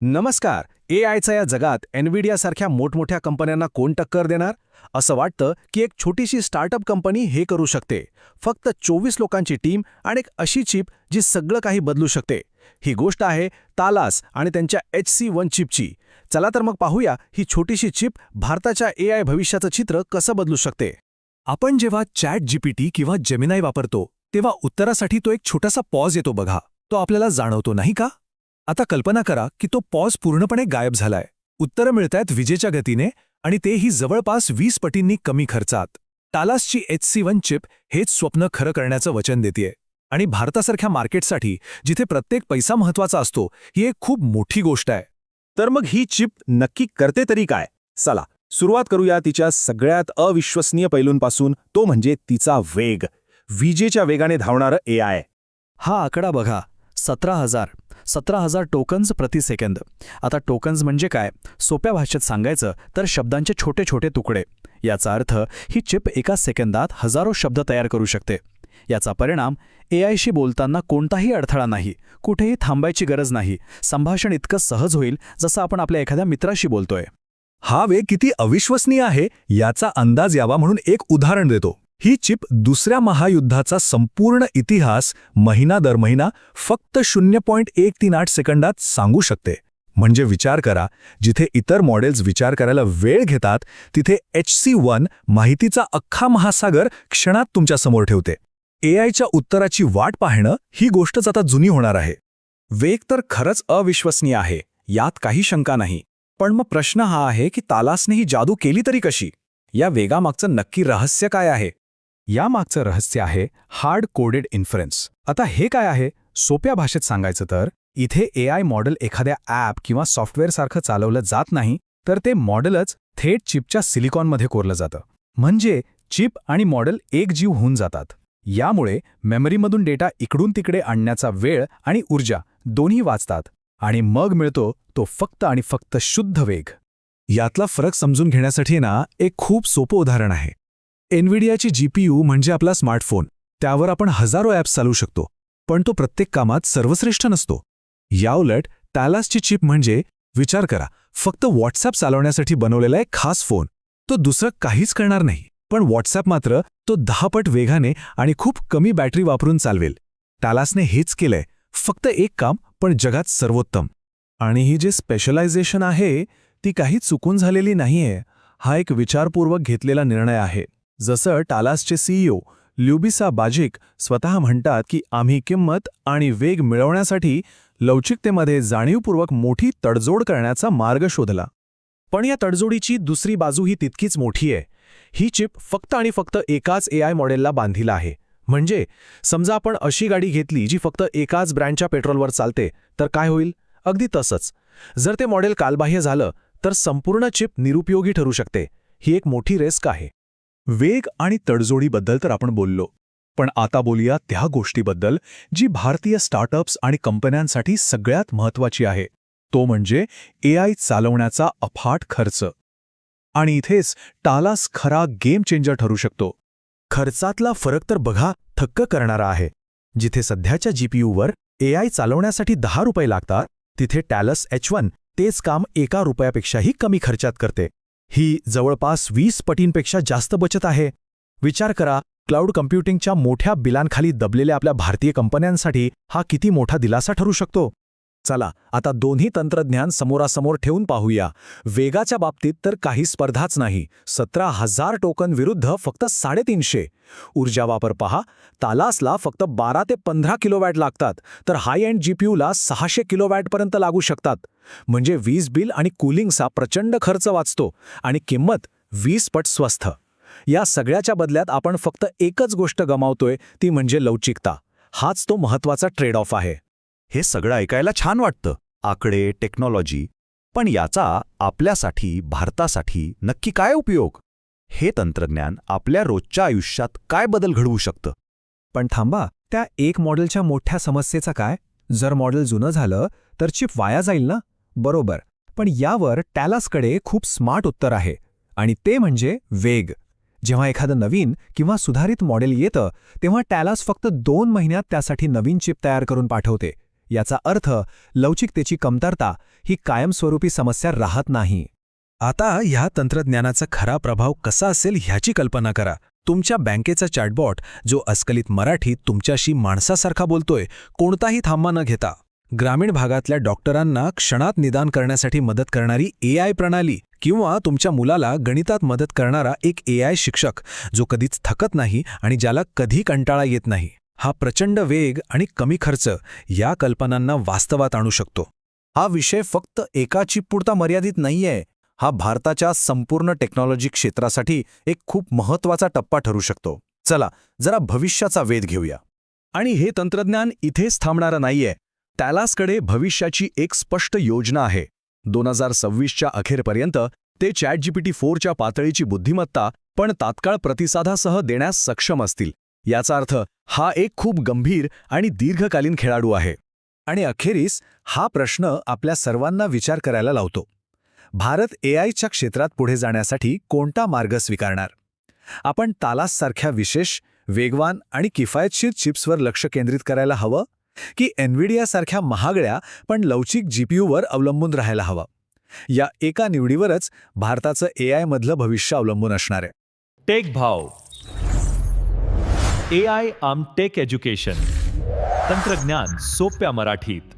नमस्कार. एआयच्या या जगात एनव्हिडियासारख्या मोठमोठ्या कंपन्यांना कोण टक्कर देणार? असं वाटतं की एक छोटीशी स्टार्टअप कंपनी हे करू शकते. फक्त 24 लोकांची टीम आणि एक अशी चिप जी सगळं काही बदलू शकते. ही गोष्ट आहे तालास आणि त्यांच्या HC1 चिपची. चला तर मग पाहूया ही छोटीशी चिप भारताच्या एआय भविष्याचं चित्र कसं बदलू शकते. आपण जेव्हा ChatGPT किंवा जेमिनाय वापरतो तेव्हा उत्तरासाठी तो एक छोटासा पॉज येतो बघा. तो आपल्याला जाणवतो नाही का? आता कल्पना करा की तो पॉज पूर्णपणे गायब झालाय. उत्तरं मिळतायत विजेच्या गतीने आणि तेही जवळपास 20 पटींनी कमी खर्चात. टालासची HC1 चिप हेच स्वप्न खरं करण्याचं वचन देतेय. आणि भारतासारख्या मार्केटसाठी जिथे प्रत्येक पैसा महत्त्वाचा असतो ही एक खूप मोठी गोष्ट आहे. तर मग ही चिप नक्की करते तरी काय? चला सुरुवात करूया तिच्या सगळ्यात अविश्वसनीय पैलूंपासून, तो म्हणजे तिचा वेग. विजेच्या वेगाने धावणारं एआय. हा आकडा बघा, 17,000 टोकन्स प्रति सेकंद. आता टोकन्स म्हणजे काय? सोप्या भाषेत सांगायचं तर शब्दांचे छोटे छोटे तुकडे. याचा अर्थ ही चिप एका सेकंदात हजारो शब्द तयार करू शकते. याचा परिणाम एआयशी बोलताना कोणताही अडथळा नाही, कुठेही थांबायची गरज नाही. संभाषण इतकं सहज होईल जसं आपण आपल्या एखाद्या मित्राशी बोलतोय. हा वेग किती अविश्वसनीय आहे याचा अंदाज यावा म्हणून एक उदाहरण देतो. ही चिप दुसऱ्या महायुद्धाचा संपूर्ण इतिहास महिना दर महिना फक्त 0.138 सेकंदात सांगू शकते. म्हणजे विचार करा, जिथे इतर मॉडेल्स विचार करायला वेळ घेतात तिथे HC1 माहितीचा अख्खा महासागर क्षणात तुमच्या समोर ठेवते. एआयच्या उत्तराची वाट पाहणं ही गोष्टच आता जुनी होणार आहे. वेग तर खरंच अविश्वसनीय आहे, यात काही शंका नाही. पण मग प्रश्न हा आहे की तालासने ही जादू केली तरी कशी? या वेगामागचं नक्की रहस्य काय आहे? यामागचं रहस्य आहे हार्ड कोडेड इन्फरन्स. आता हे काय आहे? सोप्या भाषेत सांगायचं तर इथे एआय मॉडेल एखाद्या ॲप किंवा सॉफ्टवेअरसारखं चालवलं जात नाही, तर ते मॉडेलच थेट चिपच्या सिलिकॉनमध्ये कोरलं जातं. म्हणजे चिप आणि मॉडेल एक जीव होऊन जातात. यामुळे मेमरीमधून डेटा इकडून तिकडे आणण्याचा वेळ आणि ऊर्जा दोन्ही वाचतात आणि मग मिळतो तो फक्त आणि फक्त शुद्ध वेग. यातला फरक समजून घेण्यासाठी एक खूप सोपं उदाहरण आहे. एनव्हिडियाची GPU म्हणजे आपला स्मार्टफोन. त्यावर आपण हजारो ॲप्स चालवू शकतो, पण तो प्रत्येक कामात सर्वश्रेष्ठ नसतो. याउलट टालासची चिप म्हणजे, विचार करा, फक्त व्हॉट्सॲप चालवण्यासाठी बनवलेला एक खास फोन. तो दुसरं काहीच करणार नाही, पण व्हॉट्सॲप मात्र तो 10 पट वेगाने आणि खूप कमी बॅटरी वापरून चालवेल. टालासने हेच केलंय, फक्त एक काम पण जगात सर्वोत्तम. आणि ही जे स्पेशलायझेशन आहे ती काही चुकून झालेली नाहीये. हा एक विचारपूर्वक घेतलेला निर्णय आहे. जसं टालासचे CEO ल्युबिसा बाजिक स्वतः म्हणतात की आम्ही किंमत आणि वेग मिळवण्यासाठी लवचिकतेमध्ये जाणीवपूर्वक मोठी तडजोड करण्याचा मार्ग शोधला. पण या तडजोडीची दुसरी बाजूही तितकीच मोठी आहे. ही चिप फक्त आणि फक्त एकाच एआय मॉडेलला बांधील आहे. म्हणजे समजा आपण अशी गाडी घेतली जी फक्त एकाच ब्रँडच्या पेट्रोलवर चालते, तर काय होईल? अगदी तसंच. जर ते मॉडेल कालबाह्य झालं तर संपूर्ण चिप निरुपयोगी ठरू शकते. ही एक मोठी रिस्क आहे. वेग आणि तडजोडीबद्दल तर आपण बोललो, पण आता बोलूया त्या गोष्टीबद्दल जी भारतीय स्टार्टअप्स आणि कंपन्यांसाठी सगळ्यात महत्त्वाची आहे. तो म्हणजे एआय चालवण्याचा अफाट खर्च. आणि इथेच टालास खरा गेम चेंजर ठरू शकतो. खर्चातला फरक तर बघा, थक्क करणारा आहे. जिथे सध्याच्या GPUवर एआय चालवण्यासाठी ₹10 लागतात, तिथे टालास H1 तेच काम ₹1पेक्षाही कमी खर्चात करते. ही जवळपास 20 पटींपेक्षा जास्त बचत आहे. विचार करा, क्लाउड कम्प्युटिंगच्या मोठ्या बिलांखाली दबलेल्या आपल्या भारतीय कंपन्यांसाठी हा किती मोठा दिलासा ठरू शकतो. चला आता दोन्ही तंत्रज्ञान समोरासमोर ठेवून पाहूया. वेगाच्या बाबतीत तर काही स्पर्धाच नाही. 17,000 टोकन विरुद्ध फक्त 350. ऊर्जा वापर पहा, तालासला फक्त 12 ते 15 किलोवॅट लागतात, तर हाय एंड GPUला 600 किलोवॅटपर्यंत लागू शकतात. म्हणजे वीज बिल आणि कूलिंगचा प्रचंड खर्च वाचतो आणि किंमत 20 पट स्वस्त. या सगळ्याच्या बदल्यात आपण फक्त एकच गोष्ट गमावतोय, ती म्हणजे लवचिकता. हाच तो महत्त्वाचा ट्रेड ऑफ आहे. हे सगळं ऐकायला छान वाटतं, आकडे, टेक्नॉलॉजी. पण याचा आपल्यासाठी, भारतासाठी नक्की काय उपयोग? हे तंत्रज्ञान आपल्या रोजच्या आयुष्यात काय बदल घडवू शकतं? पण थांबा, त्या एक मॉडेलच्या मोठ्या समस्येचा काय? जर मॉडेल जुनं झालं तर चिप वाया जाईल ना? बरोबर. पण यावर टालासकडे खूप स्मार्ट उत्तर आहे, आणि ते म्हणजे वेग. जेव्हा एखादं नवीन किंवा सुधारित मॉडेल येतं तेव्हा टालास फक्त 2 महिन्यात त्यासाठी नवीन चिप तयार करून पाठवते. याचा अर्थ लवचिकतेची कमतरता ही कायमस्वरूपी समस्या राहत नाही. आता ह्या तंत्रज्ञानाचा खरा प्रभाव कसा असेल ह्याची कल्पना करा. तुमच्या बँकेचा चॅटबॉट जो अस्खलित मराठीत तुमच्याशी माणसासारखा बोलतोय, कोणताही थांबा न घेता. ग्रामीण भागातल्या डॉक्टरांना क्षणात निदान करण्यासाठी मदत करणारी AI प्रणाली, किंवा तुमच्या मुलाला गणितात मदत करणारा एक AI शिक्षक जो कधीच थकत नाही आणि ज्याला कधी कंटाळा येत नाही. हा प्रचंड वेग आणि कमी खर्च या कल्पनांना वास्तवात आणू शकतो. हा विषय फक्त एका चिपपुरता मर्यादित नाहीये. हा भारताच्या संपूर्ण टेक्नॉलॉजी क्षेत्रासाठी एक खूप महत्त्वाचा टप्पा ठरू शकतो. चला जरा भविष्याचा वेध घेऊया. आणि हे तंत्रज्ञान इथेच थांबणारं नाहीये. टॅलासकडे भविष्याची एक स्पष्ट योजना आहे. 2026च्या अखेरपर्यंत ते ChatGPT-4च्या पातळीची बुद्धिमत्ता पण तात्काळ प्रतिसादासह देण्यास सक्षम असतील. याचा अर्थ हा एक खूप गंभीर आणि दीर्घकालीन खेळाडू आहे. आणि अखेरीस हा प्रश्न आपल्या सर्वांना विचार करायला लावतो. भारत AIच्या क्षेत्रात पुढे जाण्यासाठी कोणता मार्ग स्वीकारणार? आपण तालाससारख्या विशेष, वेगवान आणि किफायतशीर चिप्सवर लक्ष केंद्रित करायला हवं, की NVIDIAसारख्या महागड्या पण लवचिक GPUवर अवलंबून राहायला हवं? या एका निवडीवरच भारताचं AI मधलं भविष्य अवलंबून असणार आहे. टेक भाव. AI आम टेक एज्युकेशन. तंत्रज्ञान सोप्या मराठीत.